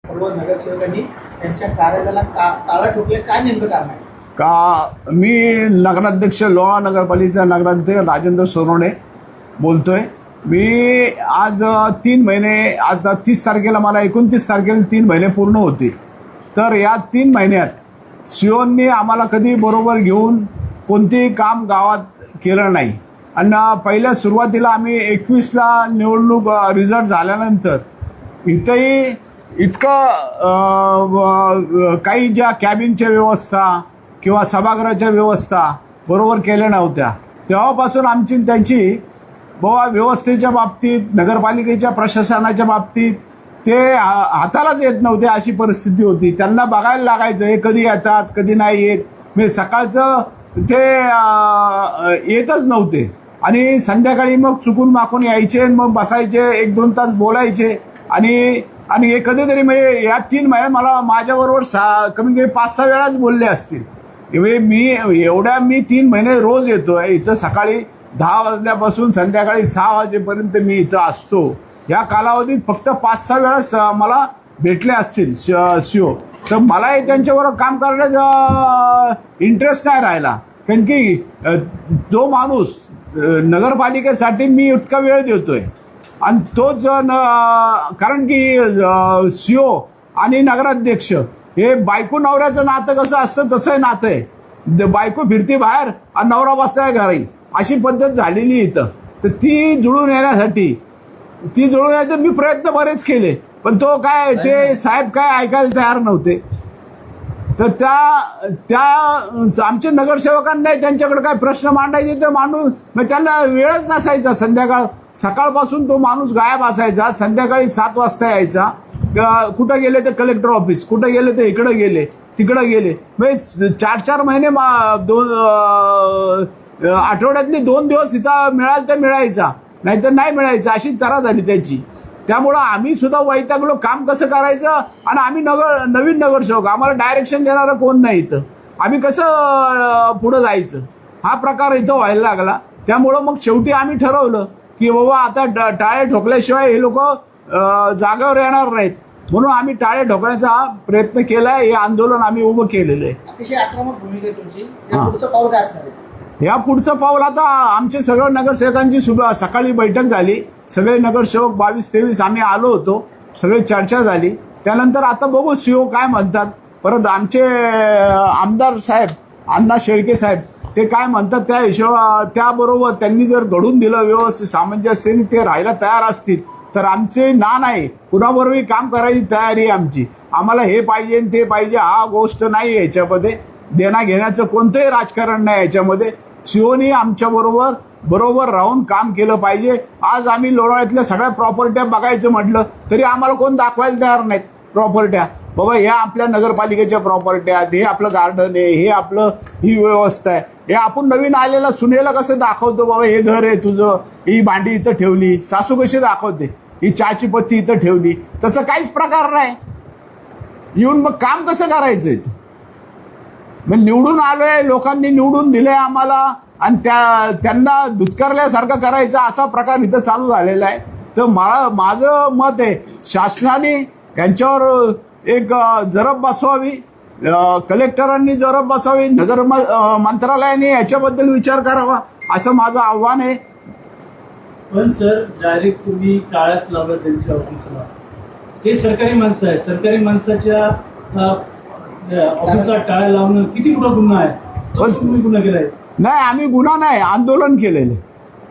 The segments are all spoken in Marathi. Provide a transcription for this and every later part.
सर्व नगरसेवकांनी त्यांच्या कार्यालयाला टाळा ठोकले, काय नेमकं कारण आहे? मी नगराध्यक्ष लोहा नगरपालिकेचा नगराध्यक्ष राजेंद्र सोनवणे बोलतोय. मी आज 3 महिने, आता 30 तारखेला मला 29 तारखेला 3 महिने पूर्ण होते. तर या 3 महिन्यात सीओनी आम्हाला कधी बरोबर घेऊन कोणतेही काम गावात केलं नाही. आणि पहिल्या सुरुवातीला आम्ही 21ला निवडणूक रिझल्ट झाल्यानंतर इथंही इतकं काही ज्या कॅबिनच्या व्यवस्था किंवा सभागृहाच्या व्यवस्था बरोबर केल्या नव्हत्या. तेव्हापासून आमची त्यांची बाबा व्यवस्थेच्या बाबतीत, नगरपालिकेच्या प्रशासनाच्या बाबतीत ते हातालाच येत नव्हते, अशी परिस्थिती होती. त्यांना बघायला लागायचं हे कधी येतात कधी नाही येत. म्हणजे सकाळचं ते येतच नव्हते आणि संध्याकाळी मग चुकून माकून यायचे, मग बसायचे 1-2 तास बोलायचे. आणि हे कधीतरी म्हणजे या 3 महिन्यात मला माझ्याबरोबर कमी कमी 5-6 वेळाच बोलले असतील. मी 3 महिने रोज येतोय इथं. सकाळी 10 वाजल्यापासून संध्याकाळी 6 वाजेपर्यंत मी इथं असतो. या कालावधीत फक्त 5-6 वेळाच मला भेटले असतील सीओ. तर मलाही त्यांच्याबरोबर काम करण्याचा इंटरेस्ट नाही राहिला, कारण की जो माणूस नगरपालिकेसाठी मी इतका वेळ देतोय आणि तोच कारण की सीओ आणि नगराध्यक्ष हे बायको नवऱ्याचं नातं कसं असतं तसं नातं आहे. बायको फिरती बाहेर आणि नवरा बसताय घरी, अशी पद्धत झालेली इथं. तर ती जुळून येण्यासाठी मी प्रयत्न बरेच केले, पण तो काय ते साहेब काय ऐकायला तयार नव्हते. तर त्या आमच्या नगरसेवकांना त्यांच्याकडे काय प्रश्न मांडायचे तर मांडून, मग त्यांना वेळच नसायचा. सकाळपासून तो माणूस गायब असायचा. संध्याकाळी 7 वाजता यायचा. कुठं गेले तर कलेक्टर ऑफिस, कुठं गेले तर इकडं गेले तिकडं गेले. म्हणजे 4-4 महिने आठवड्यातले 2 दिवस इथं मिळाल तर मिळायचा, नाहीतर नाही मिळायचा, अशी तरा झाली त्याची. त्यामुळं आम्ही सुद्धा वैतागलो काम कसं करायचं. आणि आम्ही नवीन नगरसेवक, आम्हाला डायरेक्शन देणारं कोण नाही इथं. आम्ही कसं पुढं जायचं, हा प्रकार इथं व्हायला लागला. त्यामुळं मग शेवटी आम्ही ठरवलं की बाबा आता टाळे ठोकल्याशिवाय हे लोक जागेवर येणार नाहीत. म्हणून आम्ही टाळे ठोकण्याचा प्रयत्न केलाय. हे आंदोलन आम्ही उभं केलेलं आहे. अतिशय आक्रमक भूमिका आहे तुमची. पुढचं पाऊल काय असणार आहे? या पुढचं पाऊल आता आमचे सगळं नगरसेवकांची सकाळी बैठक झाली. सगळे नगरसेवक 22-23 आम्ही आलो होतो. सगळी चर्चा झाली. त्यानंतर आता बघू सीओ काय म्हणतात. परत आमचे आमदार साहेब अण्णा शेळके साहेब ते काय म्हणतात त्याबरोबर त्यांनी जर घडून दिलं व्यवस्थित सामंजस्याने, ते राहायला तयार असतील तर आमचे ना नाही कुणाबरोबरही काम करायची तयारी आहे आमची. आम्हाला हे पाहिजे ते पाहिजे हा गोष्ट नाही. याच्यामध्ये देणा घेण्याचं कोणतंही राजकारण नाही. याच्यामध्ये सीओनी आमच्या बरोबर राहून काम केलं पाहिजे. आज आम्ही लोणावळ्यातल्या सगळ्या प्रॉपर्ट्या बघायचं म्हटलं तरी आम्हाला कोण दाखवायला तयार नाहीत प्रॉपर्ट्या. बाबा ह्या आपल्या नगरपालिकेच्या प्रॉपर्ट्या, हे आपलं गार्डन आहे, हे आपलं ही व्यवस्था आहे. हे आपण नवीन आलेला सुनेला कसं दाखवतो, बाबा हे घर आहे तुझं, ही भांडी इथं ठेवली, सासू कशी दाखवते, ही चहाची पत्ती इथं ठेवली, तसं काहीच प्रकार नाही. येऊन मग काम कसं करायचंय? मग निवडून आलोय, लोकांनी निवडून दिलंय आम्हाला आणि त्यांना दुत्कारल्यासारखं करायचं असा प्रकार इथं चालू झालेला आहे. तर माझं मत आहे शासनाने यांच्यावर एक जरब बसवावी, कलेक्टरांनी जरब बसवावी, नगर मंत्रालयाने याच्याबद्दल विचार करावा असं माझं आव्हान आहे. पण सर डायरेक्ट तुम्ही टाळाच लावलं त्यांच्या ऑफिसला. ते सरकारी माणसं आहे, सरकारी माणसाच्या ऑफिसला टाळा लावणं किती मोठा गुन्हा आहे. तुम्ही गुन्हा केलाय? नाही, आम्ही गुन्हा नाही, आंदोलन केलेलं.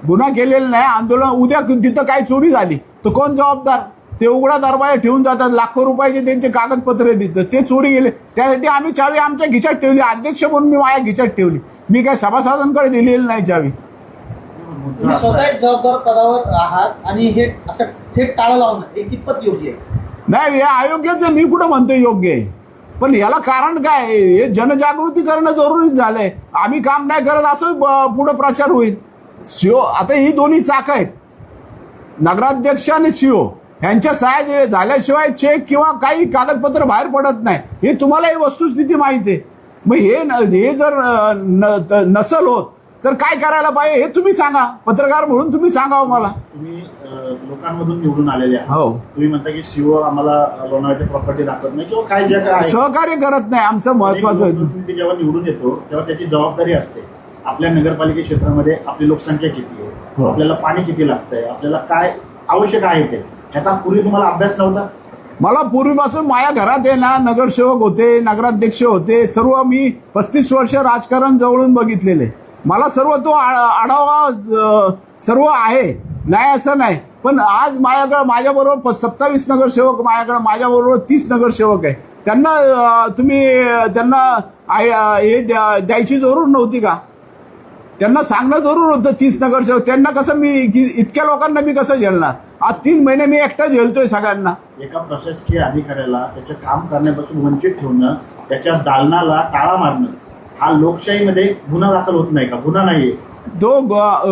गुन्हा केलेलं नाही, आंदोलन. उद्या तिथं काय चोरी झाली तर कोण जबाबदार? ते उघडा दरवाजा ठेवून जातात, लाखो रुपयाचे त्यांचे कागदपत्र देतात, ते चोरी गेले. त्यासाठी आम्ही चावी आमच्या खिशात ठेवली. अध्यक्ष म्हणून मी माझ्या खिशात ठेवली. मी काय सभासदांकडे दिलेली नाही चावी. तुम्ही स्वतः एक जबाबदार पदावर आहात आणि हे असं थेट टाळं लावणं हे कितपत योग्य आहे? नाही, हे अयोग्यच आहे. मी कुठं म्हणतो योग्य आहे, पण याला कारण काय? हे जनजागृती करणं जरुरीच झालंय. आम्ही काम नाही करत असं पुढे प्रचार होईल. सीओ आता ही दोन्ही चाक आहेत, नगराध्यक्ष आणि सीओ. यांच्या सह्या झाल्याशिवाय चेक किंवा काही कागदपत्र बाहेर पडत नाही. हे तुम्हाला ही वस्तुस्थिती माहिती आहे. मग हे जर नसल होत तर काय करायला पाहिजे हे तुम्ही सांगा, पत्रकार म्हणून तुम्ही सांगावं मला. तुम्ही लोकांमधून निवडून आलेले आहात. हो. तुम्ही म्हणता की सीओ आम्हाला लोणावळ्याची प्रॉपर्टी दाखवत नाही किंवा काय जे काय आहे. सहकार्य करत नाही, आमचं महत्वाचं आहे. तुम्ही जेव्हा निवडून येतो तेव्हा त्याची जबाबदारी असते. आपल्या नगरपालिका क्षेत्रामध्ये आपली लोकसंख्या किती आहे, आपल्याला पाणी किती लागतंय, आपल्याला काय आवश्यक आहे ते ह्याचा पूर्वी तुम्हाला अभ्यास नव्हता. मला पूर्वीपासून माझ्या घरात आहे ना, नगरसेवक होते, नगराध्यक्ष होते, सर्व मी 35 वर्ष राजकारण जवळून बघितलेले. मला सर्व तो आढावा सर्व आहे, नाही असं नाही. पण आज माझ्याबरोबर 27 नगरसेवक, माझ्याबरोबर 30 नगरसेवक आहे. त्यांना हे द्यायची जरूर नव्हती का? त्यांना सांगणं जरूर होतं 30 नगरसेवक. त्यांना कसं मी इतक्या लोकांना मी कसं झेलणार? आज 3 महिने मी एकटा झेलतोय सगळ्यांना. एका प्रशासकीय अधिकाऱ्याला त्याचं काम करण्यापासून वंचित ठेवणं, त्याच्या दालनाला टाळा मारणं हा लोकशाहीमध्ये गुन्हा दाखल होत नाही का? गुन्हा नाहीये तो.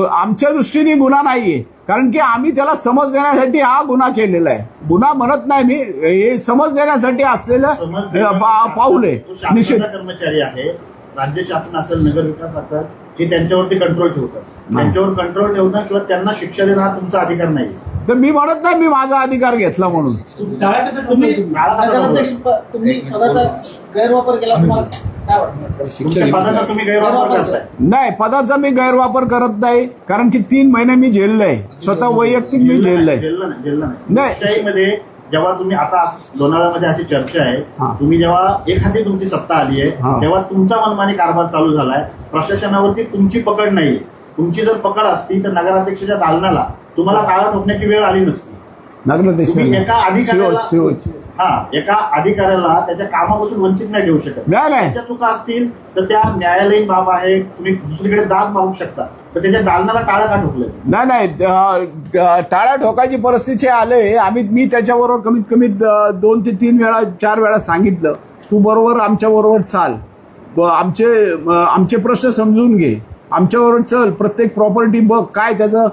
आमच्या दृष्टीने गुन्हा नाहीये, कारण की आम्ही त्याला समज देण्यासाठी हा गुन्हा केलेला आहे. गुन्हा म्हणत नाही मी, हे समज देण्यासाठी असलेलं पाऊल आहे. निश्चित कर्मचारी आहे, राज्य शासन असेल, नगरविकास असेल, हे त्यांच्यावरती कंट्रोल ठेवतात. त्यांच्यावर कंट्रोल ठेवणं किंवा त्यांना शिक्षा देणं हा तुमचा अधिकार नाही. तर मी म्हणत नाही मी माझा अधिकार घेतला म्हणून. तुम्ही नगराध्यक्ष तुम्ही पदाचा गैरवापर केला, तुम्हाला काय वाटतं? तुमच्या पदाचा तुम्ही गैरवापर करताय. नाही, पदाचा मी गैरवापर करत नाही, कारण की 3 महिने मी झेललंय, स्वतः वैयक्तिक मी झेललंय. जेलला नाही. लोकशाहीमध्ये जेव्हा तुम्ही आता लोणावळ्यामध्ये अशी चर्चा आहे, तुम्ही जेव्हा एखादी तुमची सत्ता आली आहे तेव्हा तुमचा मनमानी कारभार चालू झालाय. प्रशासनावरती तुमची पकड नाहीये. तुमची जर पकड असती तर नगराध्यक्षाच्या दालनाला तुम्हाला टाळा ठोकण्याची वेळ आली नसती. नगराध्यक्ष एका अधिकाऱ्याला त्याच्या कामापासून वंचित नाही ठेवू शकत. नाही. त्याच्या चुका असतील तर त्या न्यायालयीन बाब आहे, तुम्ही दुसरीकडे दाद मागू शकता. तर त्याच्या दालनाला टाळा का ठोकलं? नाही, टाळा ठोकायची परिस्थिती आले. मी त्याच्याबरोबर कमीत कमी 2 ते 3 वेळा 4 वेळा सांगितलं, तू बरोबर आमच्या बरोबर चाल, आमचे प्रश्न समजून घे, आमच्याबरोबर चल, प्रत्येक प्रॉपर्टी बघ, काय त्याचं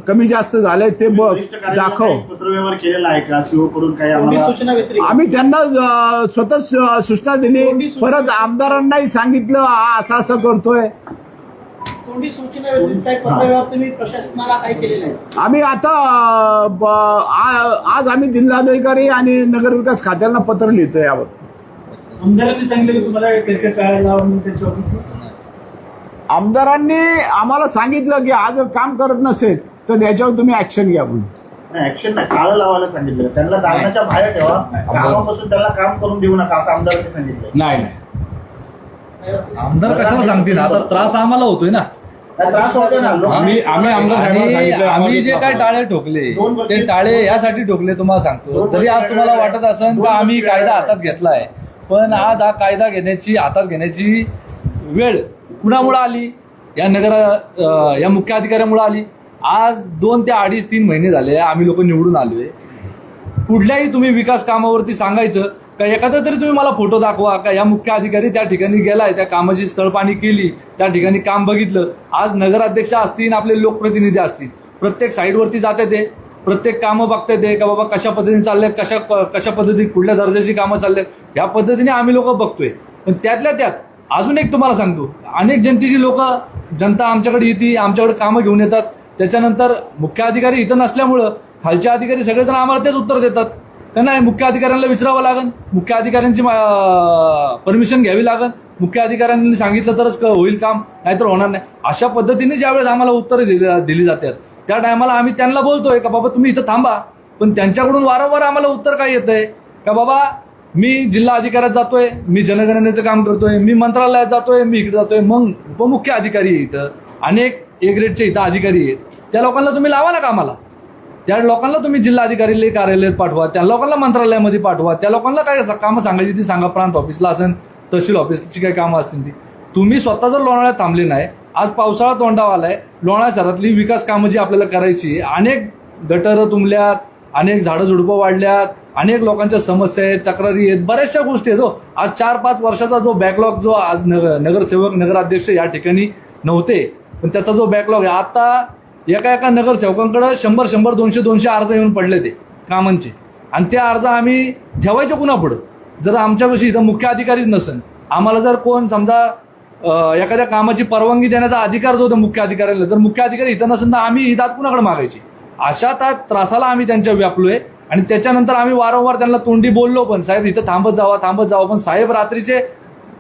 कमी जास्त झालंय ते बघ, दाखव. पत्रव्यवहार केलेला आहे का सीओ कडून? काही सूचना व्यतिरिक्त आम्ही त्यांना स्वतः सूचना दिली, परत आमदारांनाही सांगितलं असं असं करतोय. तोंडी सूचना व्यतिरिक्त काही पत्रव्यवहार तुम्ही प्रशासनाला काय केलेलं आहे? आम्ही आता आज आम्ही जिल्हाधिकारी आणि नगरविकास खात्याला पत्र लिहितोय यावर. आमदारांनी सांगितलं की तुम्हाला त्याच्या टाळा लावा म्हणून त्यांच्या ऑफिसला. आमदारांनी आम्हाला सांगितलं की आज जर काम करत नसेल तर त्याच्यावर तुम्ही ऍक्शन घ्या म्हणून. ऍक्शन नाही, टाळं लावायला सांगितलं. त्यांना दालनाच्या बाहेर ठेवा, कामापासून त्याला काम करून देऊ नका असं आमदारांनी सांगितलं. नाही, आमदार कशाला सांगतील? आता त्रास आम्हाला होतोय ना. त्रास होतोय ना. आम्ही आम्ही जे काय टाळे ठोकले ते टाळे यासाठी ठोकले तुम्हाला सांगतो. जरी आज तुम्हाला वाटत असेल का आम्ही कायदा हातात घेतलाय, पण आज हा कायदा हातात घेण्याची वेळ कुणामुळे आली? या मुख्य अधिकाऱ्यामुळे आली. आज 2 ते 2.5-3 महिने झाले आम्ही लोक निवडून आलोय. कुठल्याही तुम्ही विकास कामावरती सांगायचं का एखादा तरी तुम्ही मला फोटो दाखवा का या मुख्य अधिकारी त्या ठिकाणी गेलाय, त्या कामाची स्थळपाणी केली, त्या ठिकाणी काम बघितलं. आज नगराध्यक्ष असतील, आपले लोकप्रतिनिधी असतील, प्रत्येक साईडवरती जाते ते, प्रत्येक कामं बघते ते का बाबा कशा पद्धतीने चाललेत, कशा पद्धतीने कुठल्या दर्जाची कामं चाललेत, या पद्धतीने आम्ही लोक बघतोय. पण त्यातल्या त्यात अजून एक तुम्हाला सांगतो, अनेक जनता आमच्याकडे येते, आमच्याकडे कामं घेऊन येतात. त्याच्यानंतर मुख्य अधिकारी इथं नसल्यामुळं खालचे अधिकारी सगळेजण आम्हाला तेच उत्तर देतात का नाही मुख्य अधिकाऱ्यांना विचारावं लागेल, मुख्य अधिकाऱ्यांची परमिशन घ्यावी लागेल, मुख्य अधिकाऱ्यांनी सांगितलं तरच होईल काम, नाहीतर होणार नाही. अशा पद्धतीने ज्यावेळेस आम्हाला उत्तरं दिली जातात त्या टायमाला आम्ही त्यांना बोलतोय का बाबा तुम्ही इथं थांबा. पण त्यांच्याकडून वारंवार आम्हाला उत्तर काय येतंय का बाबा मी जिल्हा अधिकाऱ्यात जातोय, मी जनगणनेचं काम करतोय, मी मंत्रालयात जातोय, मी इकडे जातोय. मग उपमुख्य अधिकारी आहे इथं, अनेक ए ग्रेडचे इथं अधिकारी आहेत, त्या लोकांना तुम्ही लावा ना कामाला. त्या लोकांना तुम्ही जिल्हाधिकारी कार्यालयात पाठवा, त्या लोकांना मंत्रालयामध्ये पाठवा, त्या लोकांना काय कामं सांगायची ती सांगा. प्रांत ऑफिसला असेल, तहसील ऑफिसची काही कामं असतील ती तुम्ही स्वतः जर लोणावळ्यात थांबले नाही. आज पावसाळा तोंडावर आलाय, लोणावळा शहरातली विकास कामं जी आपल्याला करायची, अनेक गटरं तुंबल्यात, अनेक झाडं झुडपं वाढल्यात, अनेक लोकांच्या समस्या आहेत, तक्रारी आहेत, बऱ्याचशा गोष्टी आहेत. आज 4-5 वर्षाचा जो बॅकलॉग जो आज नगरसेवक नगराध्यक्ष या ठिकाणी नव्हते, पण त्याचा जो बॅकलॉग आहे आता एका नगरसेवकांकडे 100, 200 अर्ज येऊन पडले ते कामांचे. आणि ते अर्ज आम्ही ठेवायचे कुणापुढं? जर आमच्यापाशी इथं मुख्य अधिकारीच नसेल, आम्हाला जर कोण समजा एखाद्या कामाची परवानगी देण्याचा अधिकार जो होता मुख्य अधिकाऱ्याला, जर मुख्य अधिकारी इथं नसेल तर आम्ही ही दाद कुणाकडे मागायची? अशा त्रासाला आम्ही त्यांच्या व्यापलोय. आणि त्याच्यानंतर आम्ही वारंवार त्यांना तोंडी बोललो पण, साहेब इथं थांबत जावा. पण साहेब रात्रीचे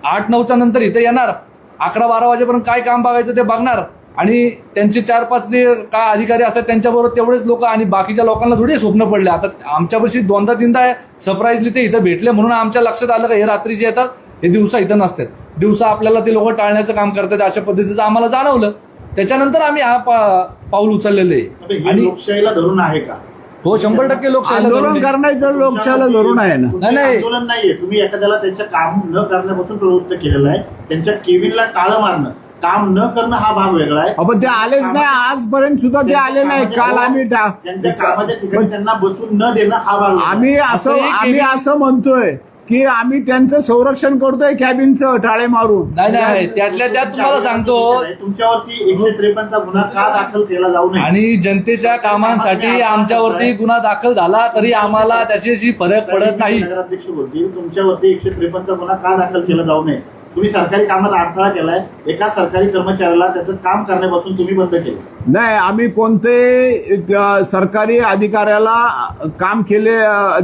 8-9च्या नंतर इथं येणार, 11-12 वाजेपर्यंत काय काम बघायचं ते बघणार, आणि त्यांचे 4-5 जे काय अधिकारी असतात त्यांच्याबरोबर तेवढेच लोक, आणि बाकीच्या लोकांना थोडी स्वप्न पडले. आता आमच्यापाशी 2दा-3दा सरप्राईजली ते इथं भेटले म्हणून आमच्या लक्षात आलं का हे रात्रीचे येतात, हे दिवसा इथं नसतात. दिवसा आपल्याला ते लोक टाळण्याचं काम करतात अशा पद्धतीचं आम्हाला जाणवलं. त्याच्यानंतर आम्ही हा पाऊल उचललेलं आहे. आणि लोकशाहीला धरून आहे का? हो, 100% लोकशाहीला धरून आंदोलन आहे. करण्याचं लोकशाहीला धरून आहे ना. नाही. आंदोलन नाहीये, तुम्ही एखाद्याला त्यांच्या काम न करण्यापासून प्रवृत्त केलेलं आहे. त्यांच्या केबिनला टाळं मारणं, काम न करणं हा भाग वेगळा आहे. पण ते आलेच नाही आजपर्यंत सुद्धा, ते आले नाही. काल आम्ही त्यांच्या कामाच्या ठिकाणी त्यांना बसून न देणं हा भाग वेगळा आहे. आम्ही असं म्हणतोय की आम्ही त्यांचं संरक्षण करतोय कॅबिनचं टाळे मारून. नाही, त्यातल्या त्यात तुम्हाला सांगतो, तुमच्यावरती 153चा गुन्हा का दाखल केला जाऊ नये, आणि जनतेच्या कामांसाठी आमच्यावरती गुन्हा दाखल झाला तरी आम्हाला त्याच्याशी फरक पडत नाही. नगराध्यक्ष बोलतील, तुमच्यावरती 153चा गुन्हा का दाखल केला जाऊ नये? तुम्ही सरकारी कामात अडथळा केलाय. एका सरकारी कर्मचाऱ्याला त्याचं काम करण्यापासून तुम्ही बंद केलं. नाही, आम्ही कोणते सरकारी अधिकाऱ्याला काम केले,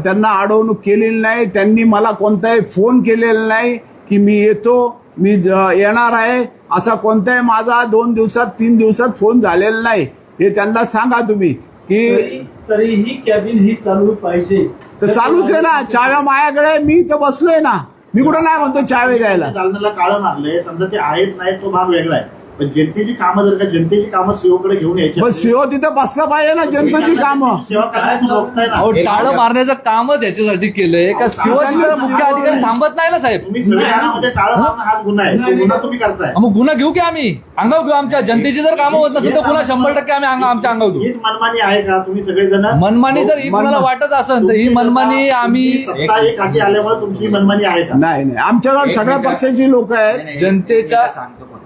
त्यांना अडवणूक केलेली नाही. त्यांनी मला कोणताही फोन केलेला नाही की मी येतो, मी येणार आहे, असा कोणताही माझा 2 दिवसात 3 दिवसात फोन झालेला नाही. हे त्यांना सांगा तुम्ही की तरीही कॅबिन ही चालू पाहिजे. तर चालूच आहे ना. चाव्या माझ्याकडे, मी इथं बसलोय ना. मी कुठं नाही म्हणतो चावे द्यायला. जालन्याला टाळं मारलंय, समजा ते आहेत नाही तो भाग वेगळा आहे. पण जनतेची कामं जर का जनतेची कामं सीओकडे घेऊन यायची, पण सीओ तिथं बसला पाहिजे ना. जनतेची कामं सेवा करायला बघताय ना. अहो, टाळं मारण्याचं कामच याच्यासाठी केलंय का शिवाजी मुख्य अधिकारी थांबत नाही ना साहेब? तुम्ही संविधानामध्ये टाळं मारणं हा गुन्हा आहे, तो गुन्हा तुम्ही करताय. मग गुन्हा घेऊ की आम्ही अंगावर घेऊ? आमच्या जनतेची जर कामं होत नसेल तर गुन्हा 100% आम्ही आमच्या अंगावर घेऊ. हीच मनमानी आहे का? तुम्ही सगळेजण मनमानी जर ही कुणाला वाटत असेल तर ही मनमानी आम्ही सत्ता एक हाती आल्यामुळे तुमची मनमानी आहे का? नाही. आमच्याकडे सगळ्या पक्षाची लोक आहेत. जनतेच्या सांगतो फक्त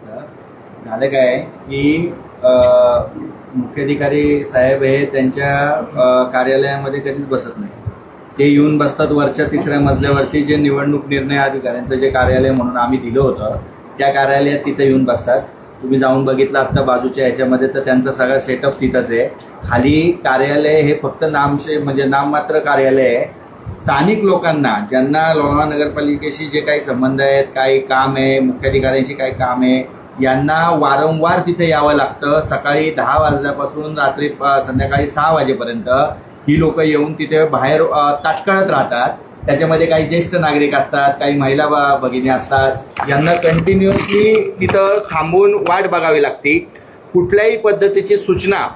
झालं काय की मुख्याधिकारी साहेब हे त्यांच्या कार्यालयामध्ये कधीच बसत नाही. ते येऊन बसतात वरच्या 3ऱ्या मजल्यावरती, जे निवडणूक निर्णय अधिकाऱ्यांचं जे कार्यालय म्हणून आम्ही दिलं होतं त्या कार्यालयात तिथे येऊन बसतात. तुम्ही जाऊन बघितलं आता बाजूच्या ह्याच्यामध्ये तर त्यांचा सगळा सेटअप तिथंच आहे. खाली कार्यालय हे फक्त म्हणजे नाममात्र कार्यालय आहे. स्थानिक लोकांना ज्यांना लोणावळा नगरपालिकेशी जे काही संबंध आहेत, काही काम आहे, मुख्याधिकाऱ्यांची काही काम आहे, यांना वारंवार तिथे यावं लागतं. सकाळी 10 वाजल्यापासून रात्री संध्याकाळी 6 वाजेपर्यंत ही लोक येऊन तिथे बाहेर ताटकळत राहतात. त्याच्यामध्ये काही ज्येष्ठ नागरिक असतात, काही महिला भगिनी असतात. यांना कंटिन्युअसली तिथं थांबून वाट बघावी लागते. कुठल्याही पद्धतीची सूचना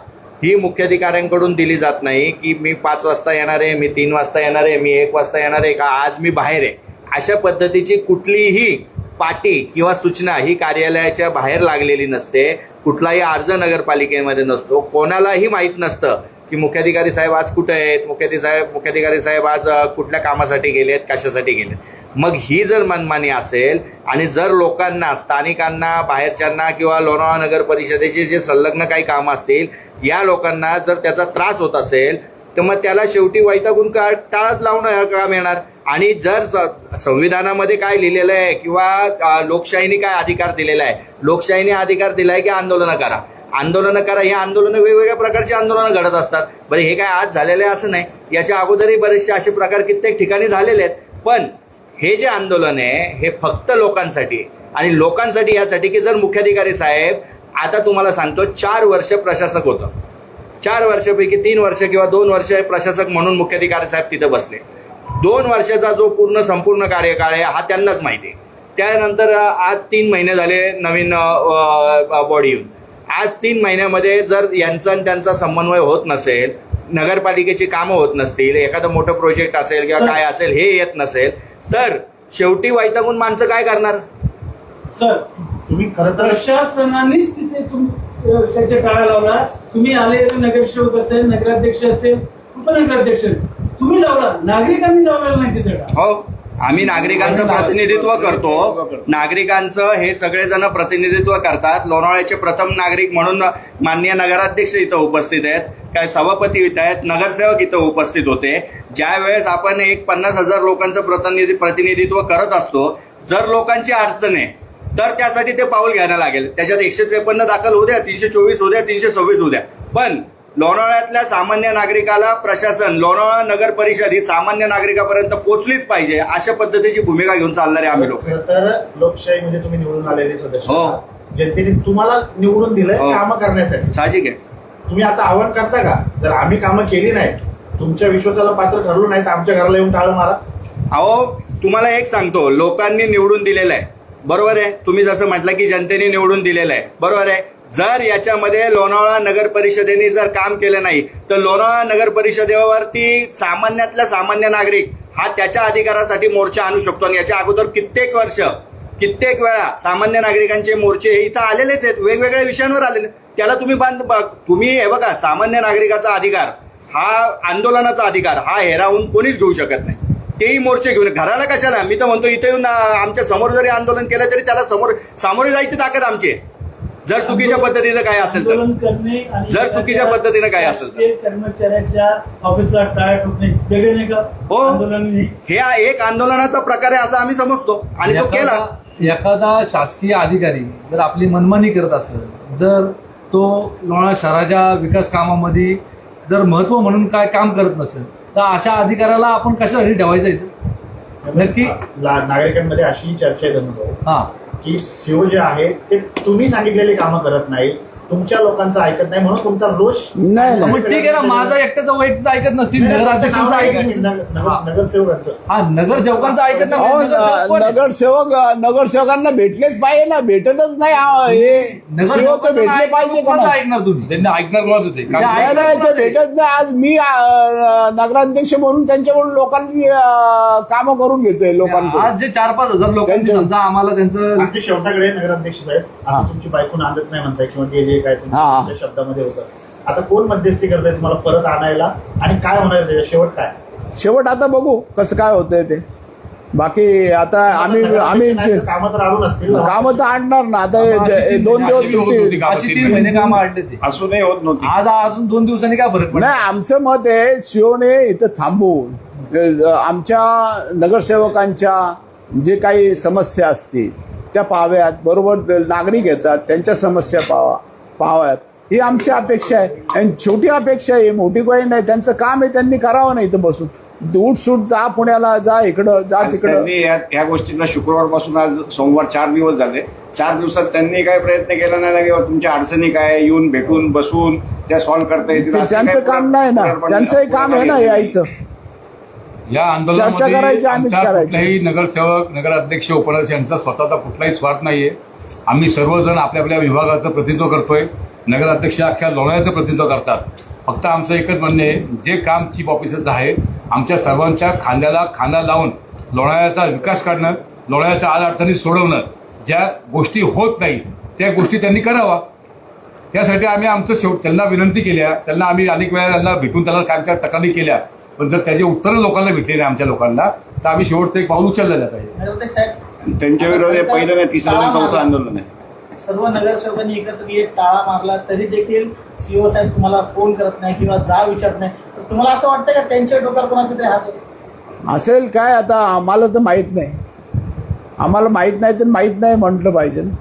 ही मुख्याधिकाऱ्यांकडून दिली जात नाही की मी 5 वाजता येणार आहे, मी 3 वाजता येणार आहे, मी 1 वाजता येणार आहे, का आज मी बाहेर आहे. अशा पद्धतीची कुठलीही पाटी किंवा सूचना ही कार्यालयाच्या बाहेर लागलेली नसते. कुठलाही अर्ज नगरपालिकेमध्ये नसतो. कोणालाही माहीत नसतं की मुख्याधिकारी साहेब आज कुठे आहेत, मुख्याधिकारी साहेब आज कुठल्या कामासाठी गेलेत, कशासाठी गेलेत. मग ही जर मनमानी असेल आणि जर लोकांना, स्थानिकांना, बाहेरच्यांना किंवा लोणावळा नगर परिषदेचे जे संलग्न काही कामं असतील, या लोकांना जर त्याचा त्रास होत असेल तर मग त्याला शेवटी वैतागून टाळच लावणं काम येणार. आणि जर संविधानामध्ये काय लिहिलेलं आहे किंवा लोकशाहीने काय अधिकार दिलेला आहे, लोकशाहीने अधिकार दिलाय की आंदोलनं करा. ही आंदोलनं वेगवेगळ्या प्रकारची आंदोलनं घडत असतात. बरं, हे काय आज झालेलं आहे असं नाही, याच्या अगोदरही बरेचसे असे प्रकार कित्येक ठिकाणी झालेले आहेत. पण हे जे आंदोलन आहे हे फक्त लोकांसाठी आहे. आणि लोकांसाठी यासाठी की जर मुख्याधिकारी साहेब, आता तुम्हाला सांगतो, 4 वर्ष प्रशासक होतं. 4 वर्षापैकी 3 वर्ष किंवा 2 वर्ष प्रशासक म्हणून मुख्याधिकारी साहेब तिथे बसले. 2 वर्षाचा जो संपूर्ण कार्यकाळ आहे हा त्यांनाच माहिती आहे. त्यानंतर आज 3 महिने झाले नवीन बॉडी येऊन. आज 3 महिन्यामध्ये जर यांचा आणि त्यांचा समन्वय होत नसेल, नगरपालिकेची कामं होत नसतील, एखादं मोठं प्रोजेक्ट असेल किंवा काय असेल हे येत नसेल, तर शेवटी वैतागून माणसं काय करणार? सर, तुम्ही खरं तर प्रशासनानेच तिथे त्याच्या टाळा लावला. तुम्ही आले, नगरसेवक असेल, नगराध्यक्ष असेल, उपनगराध्यक्ष, तुम्ही लावला, नागरिकांनी लावलेला नाही तिथे. हो, आम्ही नागरिकांचं प्रतिनिधित्व करतो. नागरिकांचं हे सगळेजण प्रतिनिधित्व करतात. लोणावळ्याचे प्रथम नागरिक म्हणून माननीय नगराध्यक्ष इथं उपस्थित आहेत, काय सभापती इथं आहेत, नगरसेवक इथं उपस्थित होते. ज्या वेळेस आपण 50,000 लोकांचं प्रतिनिधित्व करत असतो, जर लोकांची अडचण आहे तर त्यासाठी ते पाऊल घ्यायला लागेल. त्याच्यात 153 दाखल होऊ द्या, 324 होऊ द्या, 326 होऊ द्या, पण लोणावळ्यातल्या सामान्य नागरिकाला प्रशासन, लोणावळा नगर परिषद ही सामान्य नागरिकापर्यंत पोहोचलीच पाहिजे अशा पद्धतीची भूमिका घेऊन चालणारे आम्ही लोक. तर लोकशाहीमध्ये तुम्ही निवडून आलेले सदस्य, हो. जनतेने तुम्हाला निवडून दिलंय हो. कामं करण्यासाठी. साहजिक आहे. तुम्ही आता आव्हान करता का, जर आम्ही कामं केली नाही, तुमच्या विश्वासाला पात्र ठरलो नाही, तर आमच्या घराला येऊन टाळं मारा. अहो, तुम्हाला एक सांगतो, लोकांनी निवडून दिलेलं आहे, बरोबर आहे. तुम्ही जसं म्हटलं की जनतेने निवडून दिलेलं आहे, बरोबर आहे. जर याच्यामध्ये लोणावळा नगर परिषदेने जर काम केलं नाही तर लोणावळा नगर परिषदेवरती सामान्यातला सामान्य नागरिक हा त्याच्या अधिकारासाठी मोर्चा आणू शकतो. आणि याच्या अगोदर कित्येक वेळा सामान्य नागरिकांचे मोर्चे हे इथं आलेलेच आहेत, वेगवेगळ्या विषयांवर आलेले. त्याला तुम्ही हे बघा, सामान्य नागरिकाचा अधिकार हा, आंदोलनाचा अधिकार हा हेरावून कोणीच घेऊ शकत नाही. तेही मोर्चे घेऊन घराला कशाला, मी तर म्हणतो इथे येऊन आमच्या समोर जरी आंदोलन केलं तरी त्याला सामोरे जायची ताकद आमची आहे. जर चुकीच्या पद्धतीचं काय असेल तर, जर चुकीच्या पद्धतीनं काय असेल तर कर्मचाऱ्याच्या ऑफिसला टाळ्या ठोकणे वेगळे नाही का? हो, आंदोलन हे एक आंदोलनाचा प्रकार आहे असं आम्ही समजतो आणि तो केला. एखादा शासकीय अधिकारी जर आपली मनमानी करत असेल, जर तो लोणावळा शहराच्या विकास कामामध्ये जर महत्व म्हणून काय काम करत नसेल, तर अशा अधिकाऱ्याला आपण कशासाठी ठेवायचं इथं? नक्की नागरिकांमध्ये अशी चर्चा आहे धनुभाऊ, हा, की सीओ जे आहे ते तुम्ही सांगितलेली कामं करत नाही, तुमच्या लोकांचं ऐकत नाही, म्हणून तुमचा रोष. नाही मग ठीक आहे ना, माझा एकट्याचं वैयक्तिक ऐकत नसतील, नगराध्यक्षांचं ऐकत नसतील, नगरसेवकांचं. हा, नगरसेवकांचं ऐकत अहो, नगरसेवकांना भेटलेच पाहिजे ना, भेटतच नाही. हे शिव तर भेटले पाहिजे का नाही? ऐकणार तुम्ही, त्यांनी ऐकणार कोणाच होते नाही, नाही, ते भेटत नाही. आज मी नगराध्यक्ष म्हणून त्यांच्याकडून लोकांनी कामं करून घेतोय लोकांकडून. आज जे 4-5 हजार लोकांनी समजा आम्हाला त्यांचं आमच्या शेवटाकडे नगराध्यक्ष साहेब, आता तुमची बायको नांदत नाही म्हणताय, किंवा ते जे काय तुमच्या शब्दामध्ये होतं, आता कोण मध्यस्थी करताय तुम्हाला परत आणायला, आणि काय होणार त्याच्या शेवट काय? शेवट आता बघू कसं काय होतंय ते. बाकी आता आम्ही कामं तर आणून असतील ना? कामं तर आणणार ना. आता 2 दिवस सुट्टी. अशी 3 महिने कामं आणले ते, असूनही होत नव्हती. आज अजून 2 दिवसांनी काय फरक पडला? नाही, आमचं मत आहे शिवने इथं थांबून आमच्या नगरसेवकांच्या जे काही समस्या असतील त्या पाहाव्यात, बरोबर नागरिक येतात त्यांच्या समस्या पाहाव्यात, ही आमची अपेक्षा आहे. आणि छोटी अपेक्षा आहे, मोठी काही नाही. त्यांचं काम आहे, त्यांनी करावं नाही इथं बसून. उठ जा पुण्याला, जा इकडं, जा तिकडं. त्यांनी या गोष्टींना शुक्रवारपासून आज सोमवार 4 दिवस झाले. 4 दिवसात त्यांनी काही प्रयत्न केला नाही किंवा तुमच्या अडचणी काय येऊन भेटून बसून त्या सॉल्व्ह करता येतील. त्यांचं काम नाही ना, त्यांचंही काम आहे ना यायचं. या चर्चा करायची, आंदोलनामध्ये आम्हीच आमचा करायची. कुठलाही नगरसेवक, नगराध्यक्ष, उपाध्यक्ष यांचा स्वतःचा कुठलाही स्वार्थ नाहीये. आम्ही सर्वजण आपल्या आपल्या विभागाचं प्रतिनिधित्व करतोय. नगराध्यक्ष अख्ख्या लोणावळ्याचं प्रतिनिधित्व करतात. फक्त आमचं एकच म्हणणं आहे, जे काम चीफ ऑफिसरचं आहे, आमच्या सर्वांच्या खांद्याला खांदा लावून लोणावळ्याचा विकास करणं, लोणावळ्याच्या अडचणी सोडवणं, ज्या गोष्टी होत नाही त्या गोष्टी त्यांनी करावा. त्यासाठी आम्ही आमचं त्यांना विनंती केल्या, त्यांना आम्ही अनेक वेळा त्यांना भेटून त्याला काय तक्रारी केल्या, पण जर त्याचे उत्तर लोकांना भेटले नाही आमच्या लोकांना, तर आम्ही शेवटचं एक पाऊल उचललेलं पाहिजे. त्यांच्या विरोधात पहिलं नाही, तिसरं नाही, चौथं आंदोलन आहे. सर्व नगरसेवकांनी एकत्र येत टाळा मारला तरी देखील सीओ साहेब तुम्हाला फोन करत नाही किंवा जा विचारत नाही. तर तुम्हाला असं वाटतं का त्यांच्या डोक्यावर कोणाचा तरी हात आहे? असेल काय, आता आम्हाला तर माहित नाही. आम्हाला माहित नाही तर माहित नाही म्हटलं पाहिजे ना.